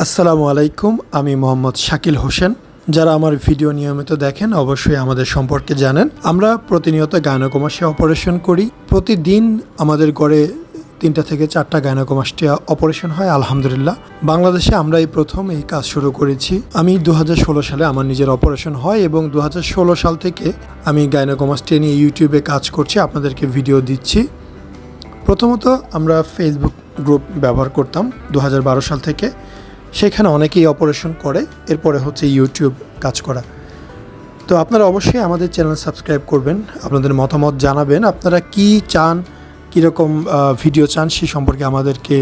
আসসালামু আলাইকুম। আমি মোহাম্মদ শাকিল হোসেন। যারা আমার ভিডিও নিয়মিত দেখেন অবশ্যই আমাদের সম্পর্কে জানেন। আমরা প্রতিনিয়ত গাইনোকমাস্টিয়া অপারেশন করি। প্রতিদিন আমাদের গড়ে 3টা থেকে 4টা গাইনোকমাস্টিয়া অপারেশন হয় আলহামদুলিল্লাহ। বাংলাদেশে আমরা এই প্রথম এই কাজ শুরু করেছি। আমি 2016 সালে আমার নিজের অপারেশন হয় এবং 2016 সাল থেকে আমি গাইনোকমাস্টিয়া নিয়ে ইউটিউবে কাজ করছি, আপনাদেরকে ভিডিও দিচ্ছি। প্রথমত আমরা ফেসবুক গ্রুপ ব্যবহার করতাম 2012 সাল থেকে। সেখানে অনেকেই অপারেশন করে, এরপরে হচ্ছে ইউটিউব কাজ করা। তো আপনারা অবশ্যই আমাদের চ্যানেল সাবস্ক্রাইব করবেন, আপনাদের মতামত জানাবেন, আপনারা কি চান, কীরকম ভিডিও চান সে সম্পর্কে আমাদেরকে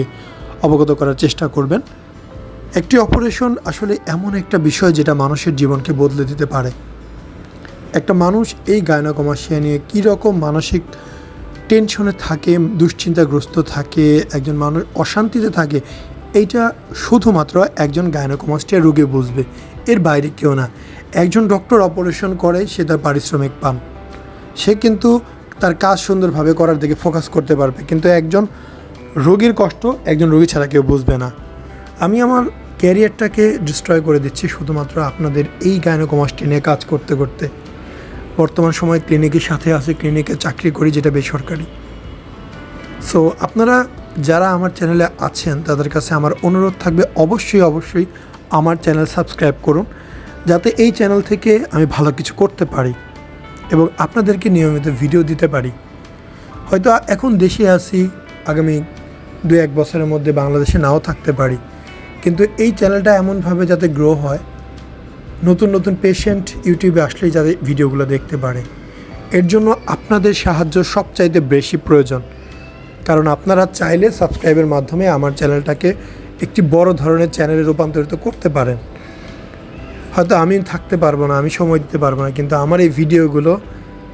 অবগত করার চেষ্টা করবেন। একটি অপারেশন আসলে এমন একটা বিষয় যেটা মানুষের জীবনকে বদলে দিতে পারে। একটা মানুষ এই গাইনোকমাস্টিয়া নিয়ে কীরকম মানসিক টেনশনে থাকে, দুশ্চিন্তাগ্রস্ত থাকে, একজন মানুষ অশান্তিতে থাকে, এইটা শুধুমাত্র একজন গাইনোকমাস্টিয়া রোগী বুঝবে, এর বাইরে কেউ না। একজন ডক্টর অপারেশন করে, সে তার পারিশ্রমিক পান, সে কিন্তু তার কাজ সুন্দরভাবে করার দিকে ফোকাস করতে পারবে, কিন্তু একজন রোগীর কষ্ট একজন রোগী ছাড়া কেউ বুঝবে না। আমি আমার ক্যারিয়ারটাকে ডিস্ট্রয় করে দিচ্ছি শুধুমাত্র আপনাদের এই গাইনোকমাস্টিয়া নিয়ে কাজ করতে করতে। বর্তমান সময়ে ক্লিনিকের সাথে আছে, ক্লিনিকে চাকরি করি যেটা বেসরকারি। সো আপনারা যারা আমার চ্যানেলে আছেন তাদের কাছে আমার অনুরোধ থাকবে অবশ্যই আমার চ্যানেল সাবস্ক্রাইব করুন, যাতে এই চ্যানেল থেকে আমি ভালো কিছু করতে পারি এবং আপনাদেরকে নিয়মিত ভিডিও দিতে পারি। হয়তো এখন দেশে আছি, আগামী 2-1 বছরের মধ্যে বাংলাদেশে নাও থাকতে পারি, কিন্তু এই চ্যানেলটা এমনভাবে যাতে গ্রো হয়, নতুন নতুন পেশেন্ট ইউটিউবে আসলেই যাতে ভিডিওগুলো দেখতে পারে, এর জন্য আপনাদের সাহায্য সবচাইতে বেশি প্রয়োজন। কারণ আপনারা চাইলে সাবস্ক্রাইবের মাধ্যমে আমার চ্যানেলটাকে একটি বড় ধরনের চ্যানেলে রূপান্তরিত করতে পারেন। হয়তো আমি থাকতে পারবো না, আমি সময় দিতে পারবো না, কিন্তু আমার এই ভিডিওগুলো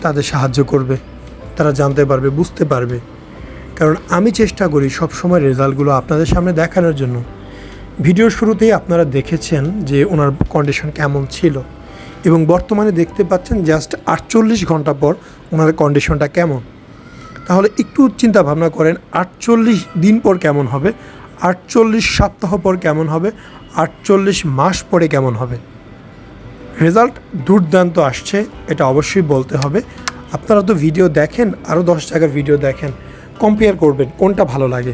তাদের সাহায্য করবে, তারা জানতে পারবে, বুঝতে পারবে। কারণ আমি চেষ্টা করি সবসময় রেজাল্টগুলো আপনাদের সামনে দেখানোর জন্য। ভিডিওর শুরুতেই আপনারা দেখেছেন যে ওনার কন্ডিশন কেমন ছিল এবং বর্তমানে দেখতে পাচ্ছেন জাস্ট 48 ঘন্টা পর ওনার কন্ডিশনটা কেমন। তাহলে একটু চিন্তা ভাবনা করেন, 48 দিন পর কেমন হবে, 48 সপ্তাহ পর কেমন হবে, 48 মাস পরে কেমন হবে। রেজাল্ট দুর্দান্ত আসছে, এটা অবশ্যই বলতে হবে। আপনারা তো ভিডিও দেখেন, আরও 10 জায়গার ভিডিও দেখেন, কম্পেয়ার করবেন কোনটা ভালো লাগে।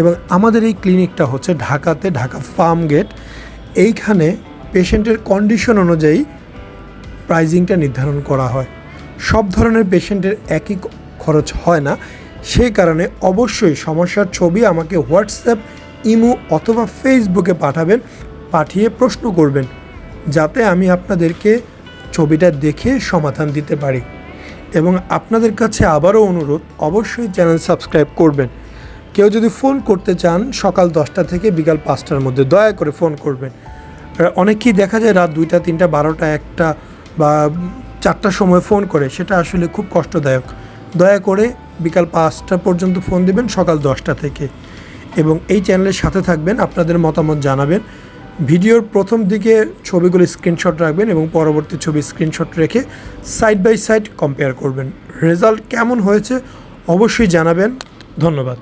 এবং আমাদের এই ক্লিনিকটা হচ্ছে ঢাকাতে, ঢাকা ফার্ম গেট। এইখানে পেশেন্টের কন্ডিশন অনুযায়ী প্রাইজিংটা নির্ধারণ করা হয়। সব ধরনের পেশেন্টের একই খরচ হয় না, সেই কারণে অবশ্যই সমস্যার ছবি আমাকে হোয়াটসঅ্যাপ, ইমো অথবা ফেসবুকে পাঠাবেন, পাঠিয়ে প্রশ্ন করবেন, যাতে আমি আপনাদেরকে ছবিটা দেখে সমাধান দিতে পারি। এবং আপনাদের কাছে আবারও অনুরোধ, অবশ্যই চ্যানেল সাবস্ক্রাইব করবেন। কেউ যদি ফোন করতে চান সকাল 10টা থেকে বিকাল 5টার মধ্যে দয়া করে ফোন করবেন। অনেকেই দেখা যায় রাত 2টা, 3টা, 12টা, 1টা বা 4টার সময় ফোন করে, সেটা আসলে খুব কষ্টদায়ক। দয়া করে বিকাল 5টা পর্যন্ত ফোন দেবেন, সকাল 10টা থেকে। এবং এই চ্যানেলের সাথে থাকবেন, আপনাদের মতামত জানাবেন। ভিডিওর প্রথম দিকে ছবিগুলো স্ক্রিনশট রাখবেন এবং পরবর্তী ছবি স্ক্রিনশট রেখে সাইড বাই সাইড কম্পেয়ার করবেন। রেজাল্ট কেমন হয়েছে অবশ্যই জানাবেন। ধন্যবাদ।